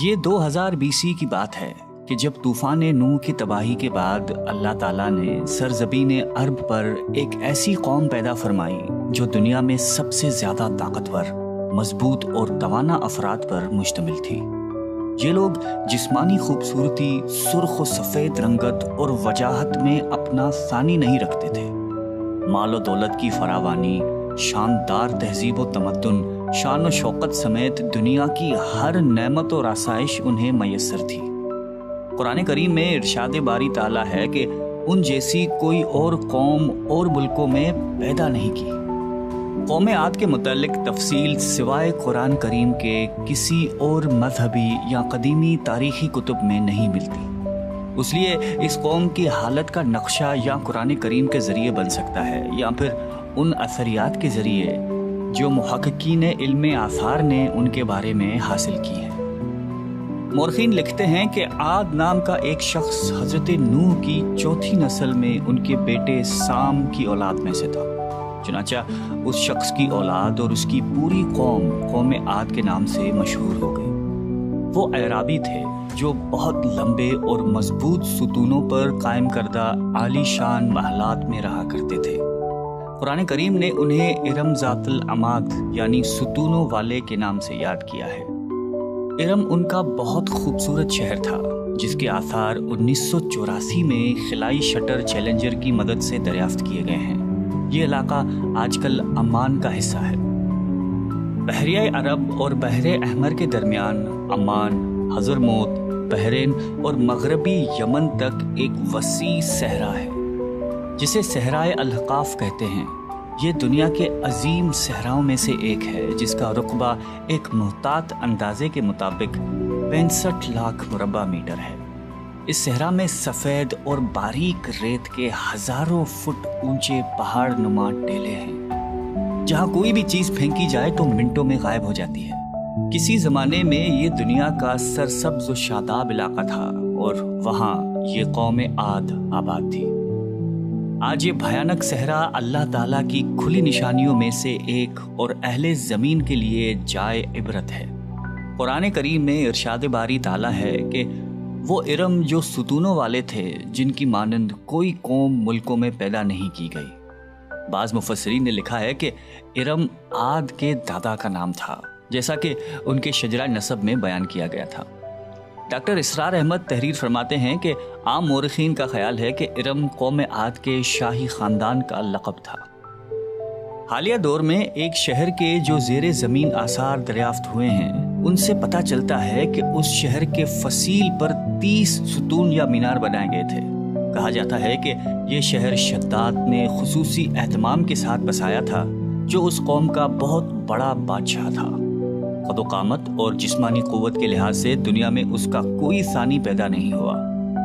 یہ 2000 BC کی بات ہے کہ جب طوفان نوح کی تباہی کے بعد اللہ تعالیٰ نے سرزمین عرب پر ایک ایسی قوم پیدا فرمائی جو دنیا میں سب سے زیادہ طاقتور، مضبوط اور توانا افراد پر مشتمل تھی۔ یہ لوگ جسمانی خوبصورتی، سرخ و سفید رنگت اور وجاہت میں اپنا ثانی نہیں رکھتے تھے۔ مال و دولت کی فراوانی، شاندار تہذیب و تمدن، شان و شوکت سمیت دنیا کی ہر نعمت اور آسائش انہیں میسر تھی۔ قرآن کریم میں ارشاد باری تعالیٰ ہے کہ ان جیسی کوئی اور قوم اور ملکوں میں پیدا نہیں کی۔ قوم عاد کے متعلق تفصیل سوائے قرآن کریم کے کسی اور مذہبی یا قدیمی تاریخی کتب میں نہیں ملتی۔ اس لیے اس قوم کی حالت کا نقشہ یا قرآن کریم کے ذریعے بن سکتا ہے یا پھر ان اثریات کے ذریعے جو محققین علم آثار نے ان کے بارے میں حاصل کی ہے۔ مورخین لکھتے ہیں کہ عاد نام کا ایک شخص حضرت نوح کی چوتھی نسل میں ان کے بیٹے سام کی اولاد میں سے تھا۔ چنانچہ اس شخص کی اولاد اور اس کی پوری قوم عاد کے نام سے مشہور ہو گئی۔ وہ اعرابی تھے جو بہت لمبے اور مضبوط ستونوں پر قائم کردہ عالی شان محلات میں رہا کرتے تھے۔ قرآن کریم نے انہیں ارم ذات العماد یعنی ستونوں والے کے نام سے یاد کیا ہے۔ ارم ان کا بہت خوبصورت شہر تھا جس کے آثار 1984 میں خلائی شٹر چیلنجر کی مدد سے دریافت کیے گئے ہیں۔ یہ علاقہ آج کل عمان کا حصہ ہے۔ بحریہ عرب اور بحر احمر کے درمیان عمان، حضرموت، بحرین اور مغربی یمن تک ایک وسیع صحرا ہے جسے صحرائے الحقاف کہتے ہیں۔ یہ دنیا کے عظیم صحراؤں میں سے ایک ہے جس کا رقبہ ایک محتاط اندازے کے مطابق 65 لاکھ مربع میٹر ہے۔ اس صحرا میں سفید اور باریک ریت کے ہزاروں فٹ اونچے پہاڑ نما ٹیلے ہیں جہاں کوئی بھی چیز پھینکی جائے تو منٹوں میں غائب ہو جاتی ہے۔ کسی زمانے میں یہ دنیا کا سرسبز و شاداب علاقہ تھا اور وہاں یہ قوم عاد آباد تھی۔ آج یہ بھیانک صحرا اللہ تعالیٰ کی کھلی نشانیوں میں سے ایک اور اہل زمین کے لیے جائے عبرت ہے۔ قرآن کریم میں ارشاد باری تعالیٰ ہے کہ وہ ارم جو ستونوں والے تھے جن کی مانند کوئی قوم ملکوں میں پیدا نہیں کی گئی۔ بعض مفسرین نے لکھا ہے کہ ارم عاد کے دادا کا نام تھا جیسا کہ ان کے شجرہ نسب میں بیان کیا گیا تھا۔ ڈاکٹر اسرار احمد تحریر فرماتے ہیں کہ عام مورخین کا خیال ہے کہ ارم قوم عاد کے شاہی خاندان کا لقب تھا۔ حالیہ دور میں ایک شہر کے جو زیر زمین آثار دریافت ہوئے ہیں ان سے پتہ چلتا ہے کہ اس شہر کے فصیل پر 30 ستون یا مینار بنائے گئے تھے۔ کہا جاتا ہے کہ یہ شہر شداد نے خصوصی اہتمام کے ساتھ بسایا تھا جو اس قوم کا بہت بڑا بادشاہ تھا۔ قد و قامت اور جسمانی قوت کے لحاظ سے دنیا میں اس کا کوئی ثانی پیدا نہیں ہوا۔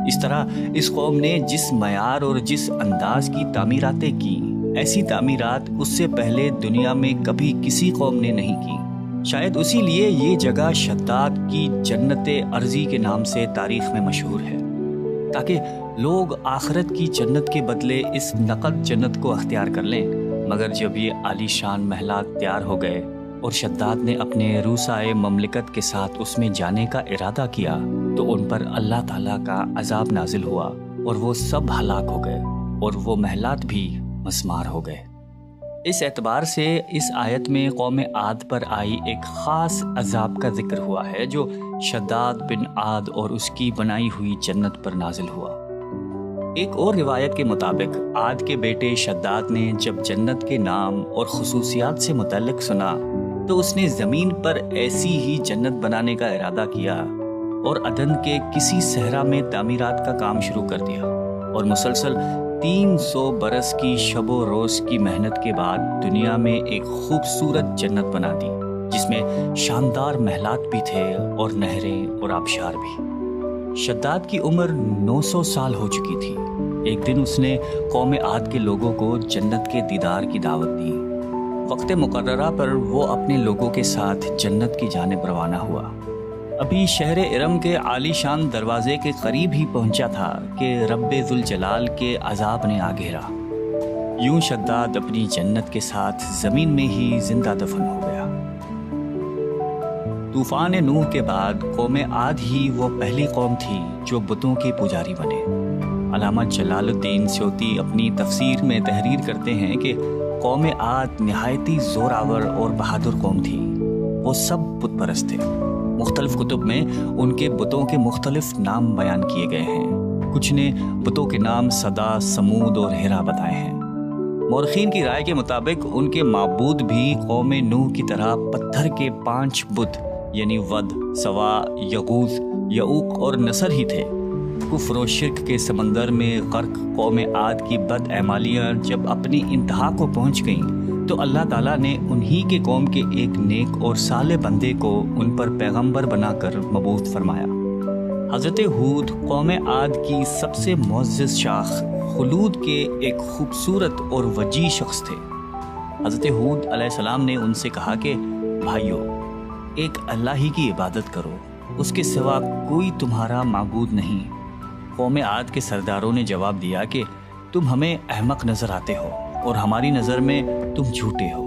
اس طرح اس قوم نے جس معیار اور جس انداز کی تعمیراتیں کی، ایسی تعمیرات اس سے پہلے دنیا میں کبھی کسی قوم نے نہیں کی۔ شاید اسی لیے یہ جگہ شداد کی جنت ارضی کے نام سے تاریخ میں مشہور ہے، تاکہ لوگ آخرت کی جنت کے بدلے اس نقد جنت کو اختیار کر لیں۔ مگر جب یہ عالی شان محلات تیار ہو گئے اور شداد نے اپنے روسائے مملکت کے ساتھ اس میں جانے کا ارادہ کیا تو ان پر اللہ تعالیٰ کا عذاب نازل ہوا اور وہ سب ہلاک ہو گئے اور وہ محلات بھی مسمار ہو گئے۔ اس اعتبار سے اس آیت میں قوم عاد پر آئی ایک خاص عذاب کا ذکر ہوا ہے جو شداد بن عاد اور اس کی بنائی ہوئی جنت پر نازل ہوا۔ ایک اور روایت کے مطابق عاد کے بیٹے شداد نے جب جنت کے نام اور خصوصیات سے متعلق سنا تو اس نے زمین پر ایسی ہی جنت بنانے کا ارادہ کیا اور عدن کے کسی صحرا میں تعمیرات کا کام شروع کر دیا اور مسلسل 300 برس کی شب و روز کی محنت کے بعد دنیا میں ایک خوبصورت جنت بنا دی جس میں شاندار محلات بھی تھے اور نہریں اور آبشار بھی۔ شداد کی عمر 900 سال ہو چکی تھی۔ ایک دن اس نے قوم عاد کے لوگوں کو جنت کے دیدار کی دعوت دی۔ وقت مقررہ پر وہ اپنے لوگوں کے ساتھ جنت کی جانب روانہ ہوا۔ ابھی شہر ارم کے عالی شان دروازے کے قریب ہی پہنچا تھا کہ رب ذوالجلال کے عذاب نے آ گھیرا۔ یوں شداد اپنی جنت کے ساتھ زمین میں ہی زندہ دفن ہو گیا۔ طوفان نوح کے بعد قوم عاد ہی وہ پہلی قوم تھی جو بتوں کے پجاری بنے۔ علامہ جلال الدین سیوطی اپنی تفسیر میں تحریر کرتے ہیں کہ قوم عاد نہایتی زوراور اور بہادر قوم تھی۔ وہ سب بت پرست تھے۔ مختلف کتب میں ان کے بتوں کے مختلف نام بیان کیے گئے ہیں۔ کچھ نے بتوں کے نام صدا، سمود اور ہیرا بتائے ہیں۔ مورخین کی رائے کے مطابق ان کے معبود بھی قوم نوح کی طرح پتھر کے 5 بت یعنی ود، سوا، یغوث، یعوق اور نصر ہی تھے۔ کفر و شرک کے سمندر میں غرق قوم عاد کی بد اعمالیاں جب اپنی انتہا کو پہنچ گئیں تو اللہ تعالیٰ نے انہی کے قوم کے ایک نیک اور صالح بندے کو ان پر پیغمبر بنا کر مبعوث فرمایا۔ حضرت ہود قوم عاد کی سب سے معزز شاخ خلود کے ایک خوبصورت اور وجیح شخص تھے۔ حضرت ہود علیہ السلام نے ان سے کہا کہ بھائیو، ایک اللہ ہی کی عبادت کرو، اس کے سوا کوئی تمہارا معبود نہیں۔ قوم عاد کے سرداروں نے جواب دیا کہ تم ہمیں احمق نظر آتے ہو اور ہماری نظر میں تم جھوٹے ہو۔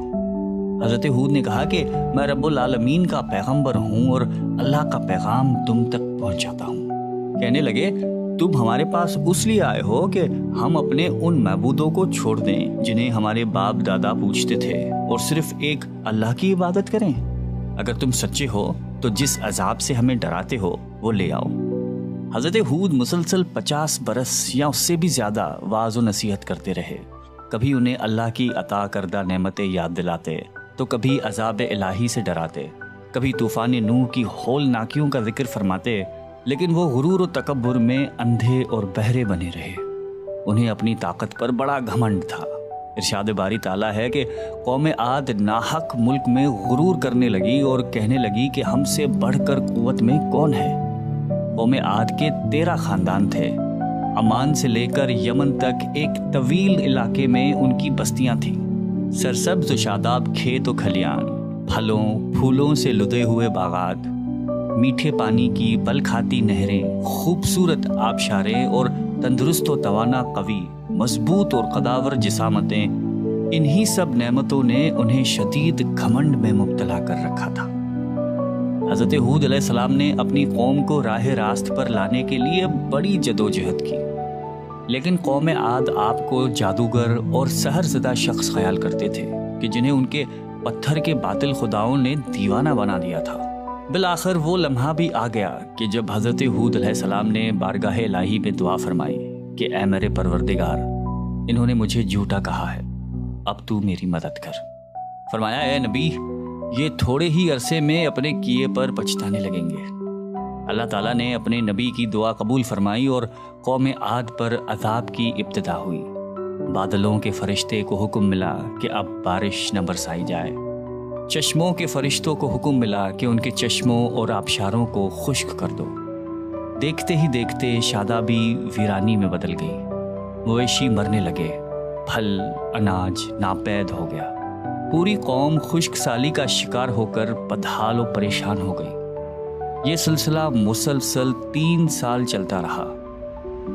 حضرت ہود نے کہا کہ میں رب العالمین کا پیغمبر ہوں اور اللہ کا پیغام تم تک پہنچاتا ہوں۔ کہنے لگے تم ہمارے پاس اس لیے آئے ہو کہ ہم اپنے ان معبودوں کو چھوڑ دیں جنہیں ہمارے باپ دادا پوجتے تھے اور صرف ایک اللہ کی عبادت کریں۔ اگر تم سچے ہو تو جس عذاب سے ہمیں ڈراتے ہو وہ لے آؤ۔ حضرت ہود مسلسل 50 برس یا اس سے بھی زیادہ واعظ و نصیحت کرتے رہے۔ کبھی انہیں اللہ کی عطا کردہ نعمتیں یاد دلاتے تو کبھی عذاب الہی سے ڈراتے، کبھی طوفان نوح کی ہولناکیوں کا ذکر فرماتے، لیکن وہ غرور و تکبر میں اندھے اور بہرے بنے رہے۔ انہیں اپنی طاقت پر بڑا گھمنڈ تھا۔ ارشاد باری تعالیٰ ہے کہ قوم عاد ناحق ملک میں غرور کرنے لگی اور کہنے لگی کہ ہم سے بڑھ کر قوت میں کون ہے۔ قوم عاد کے 13 خاندان تھے۔ عمان سے لے کر یمن تک ایک طویل علاقے میں ان کی بستیاں تھیں۔ سرسبز و شاداب کھیت و کھلیان، پھلوں پھولوں سے لدے ہوئے باغات، میٹھے پانی کی بل کھاتی نہریں، خوبصورت آبشاریں اور تندرست و توانا قوی، مضبوط اور قداور جسامتیں، انہی سب نعمتوں نے انہیں شدید گھمنڈ میں مبتلا کر رکھا تھا۔ حضرت ہود علیہ السلام نے اپنی قوم کو راہ راست پر لانے کے لیے بڑی جدوجہد کی، لیکن قوم عاد آپ کو جادوگر اور سحر زدہ شخص خیال کرتے تھے کہ جنہیں ان کے پتھر کے باطل خداؤں نے دیوانہ بنا دیا تھا۔ بالآخر وہ لمحہ بھی آ گیا کہ جب حضرت ہود علیہ السلام نے بارگاہ الہی میں دعا فرمائی کہ اے میرے پروردگار، انہوں نے مجھے جھوٹا کہا ہے، اب تو میری مدد کر۔ فرمایا اے نبی، یہ تھوڑے ہی عرصے میں اپنے کیے پر پچھتانے لگیں گے۔ اللہ تعالیٰ نے اپنے نبی کی دعا قبول فرمائی اور قوم عاد پر عذاب کی ابتدا ہوئی۔ بادلوں کے فرشتے کو حکم ملا کہ اب بارش نہ برسائی جائے۔ چشموں کے فرشتوں کو حکم ملا کہ ان کے چشموں اور آبشاروں کو خشک کر دو۔ دیکھتے ہی دیکھتے شادابی ویرانی میں بدل گئی، مویشی مرنے لگے، پھل اناج ناپید ہو گیا۔ پوری قوم خشک سالی کا شکار ہو کر بدحال و پریشان ہو گئی۔ یہ سلسلہ مسلسل 3 سال چلتا رہا۔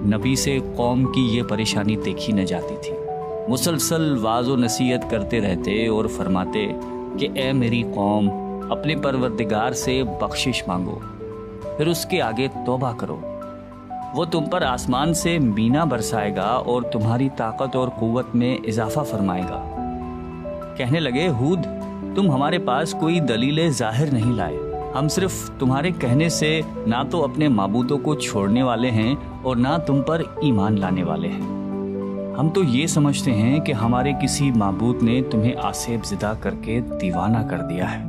نبی سے قوم کی یہ پریشانی دیکھی نہ جاتی تھی۔ مسلسل واعظ و نصیحت کرتے رہتے اور فرماتے کہ اے میری قوم، اپنے پروردگار سے بخشش مانگو، پھر اس کے آگے توبہ کرو، وہ تم پر آسمان سے مینا برسائے گا اور تمہاری طاقت اور قوت میں اضافہ فرمائے گا۔ کہنے لگے ہود، تم ہمارے پاس کوئی دلیل ظاہر نہیں لائے، ہم صرف تمہارے کہنے سے نہ تو اپنے معبودوں کو چھوڑنے والے ہیں اور نہ تم پر ایمان لانے والے ہیں۔ ہم تو یہ سمجھتے ہیں کہ ہمارے کسی معبود نے تمہیں آسیب زدہ کر کے دیوانہ کر دیا ہے۔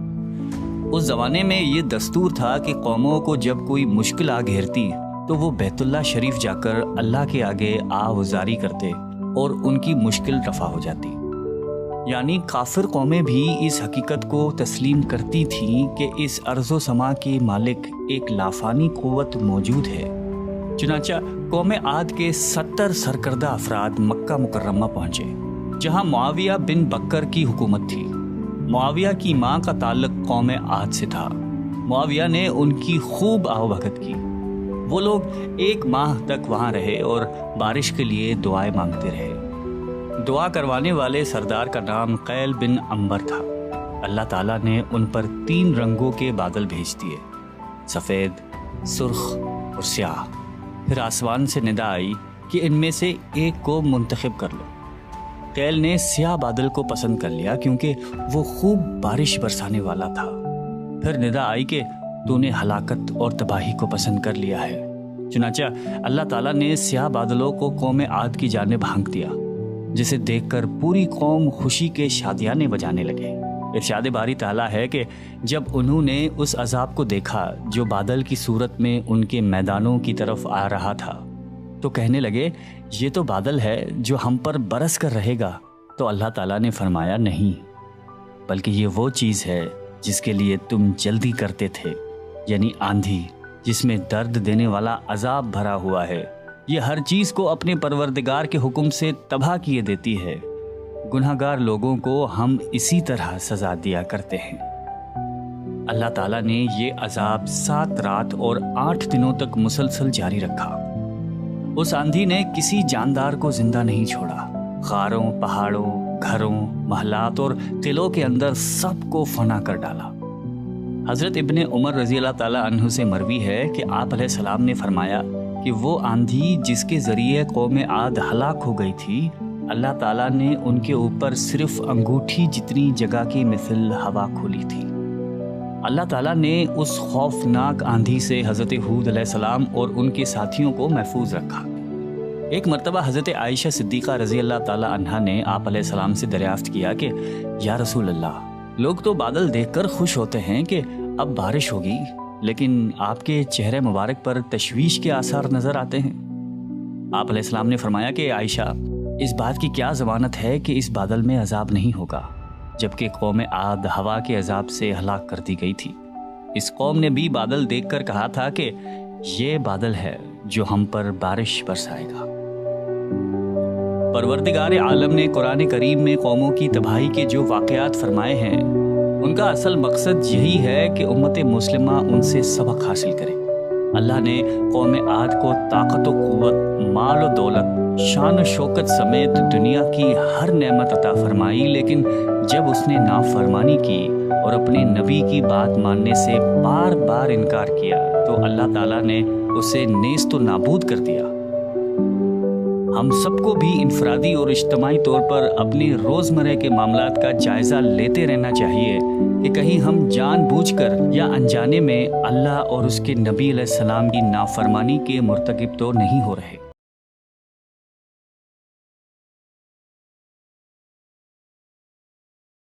اس زمانے میں یہ دستور تھا کہ قوموں کو جب کوئی مشکل آ گھیرتی تو وہ بیت اللہ شریف جا کر اللہ کے آگے آہوازاری کرتے اور ان کی مشکل رفع ہو جاتی۔ یعنی کافر قومیں بھی اس حقیقت کو تسلیم کرتی تھیں کہ اس ارض و سما کے مالک ایک لافانی قوت موجود ہے۔ چنانچہ قوم عاد کے 70 سرکردہ افراد مکہ مکرمہ پہنچے، جہاں معاویہ بن بکر کی حکومت تھی۔ معاویہ کی ماں کا تعلق قوم عاد سے تھا۔ معاویہ نے ان کی خوب آؤبھگت کی۔ وہ لوگ 1 ماہ تک وہاں رہے اور بارش کے لیے دعائیں مانگتے رہے۔ دعا کروانے والے سردار کا نام قیل بن عنبر تھا۔ اللہ تعالیٰ نے ان پر 3 رنگوں کے بادل بھیج دیے، سفید، سرخ اور سیاہ۔ پھر آسمان سے ندا آئی کہ ان میں سے ایک کو منتخب کر لو۔ قیل نے سیاہ بادل کو پسند کر لیا کیونکہ وہ خوب بارش برسانے والا تھا۔ پھر ندا آئی کہ تو نے ہلاکت اور تباہی کو پسند کر لیا ہے۔ چنانچہ اللہ تعالیٰ نے سیاہ بادلوں کو قوم عاد کی جانب ہانک دیا، جسے دیکھ کر پوری قوم خوشی کے شادیانے بجانے لگے۔ ارشاد باری تعالیٰ ہے کہ جب انہوں نے اس عذاب کو دیکھا جو بادل کی صورت میں ان کے میدانوں کی طرف آ رہا تھا، تو کہنے لگے یہ تو بادل ہے جو ہم پر برس کر رہے گا۔ تو اللہ تعالیٰ نے فرمایا نہیں، بلکہ یہ وہ چیز ہے جس کے لیے تم جلدی کرتے تھے، یعنی آندھی جس میں درد دینے والا عذاب بھرا ہوا ہے۔ یہ ہر چیز کو اپنے پروردگار کے حکم سے تباہ کیے دیتی ہے۔ گناہگار لوگوں کو ہم اسی طرح سزا دیا کرتے ہیں۔ اللہ تعالیٰ نے یہ عذاب 7 رات اور 8 دنوں تک مسلسل جاری رکھا۔ اس آندھی نے کسی جاندار کو زندہ نہیں چھوڑا۔ غاروں، پہاڑوں، گھروں، محلات اور قلعوں کے اندر سب کو فنا کر ڈالا۔ حضرت ابن عمر رضی اللہ تعالیٰ عنہ سے مروی ہے کہ آپ علیہ السلام نے فرمایا کہ وہ آندھی جس کے ذریعے قوم عاد ہلاک ہو گئی تھی، اللہ تعالیٰ نے ان کے اوپر صرف انگوٹھی جتنی جگہ کی مثل ہوا کھولی تھی۔ اللہ تعالیٰ نے اس خوفناک آندھی سے حضرت ہود علیہ السلام اور ان کے ساتھیوں کو محفوظ رکھا۔ ایک مرتبہ حضرت عائشہ صدیقہ رضی اللہ تعالیٰ عنہا نے آپ علیہ السلام سے دریافت کیا کہ یا رسول اللہ، لوگ تو بادل دیکھ کر خوش ہوتے ہیں کہ اب بارش ہوگی، لیکن آپ کے چہرے مبارک پر تشویش کے آثار نظر آتے ہیں۔ آپ علیہ السلام نے فرمایا کہ عائشہ، اس بات کی کیا ضمانت ہے کہ اس بادل میں عذاب نہیں ہوگا، جبکہ قوم عاد ہوا کے عذاب سے ہلاک کر دی گئی تھی۔ اس قوم نے بھی بادل دیکھ کر کہا تھا کہ یہ بادل ہے جو ہم پر بارش برسائے گا۔ پروردگار عالم نے قرآن کریم میں قوموں کی تباہی کے جو واقعات فرمائے ہیں، ان کا اصل مقصد یہی ہے کہ امت مسلمہ ان سے سبق حاصل کرے۔ اللہ نے قوم عاد کو طاقت و قوت، مال و دولت، شان و شوکت سمیت دنیا کی ہر نعمت عطا فرمائی، لیکن جب اس نے نافرمانی کی اور اپنے نبی کی بات ماننے سے بار بار انکار کیا تو اللہ تعالیٰ نے اسے نیست و نابود کر دیا۔ ہم سب کو بھی انفرادی اور اجتماعی طور پر اپنے روزمرہ کے معاملات کا جائزہ لیتے رہنا چاہیے کہ کہیں ہم جان بوجھ کر یا انجانے میں اللہ اور اس کے نبی علیہ السلام کی نافرمانی کے مرتکب تو نہیں ہو رہے۔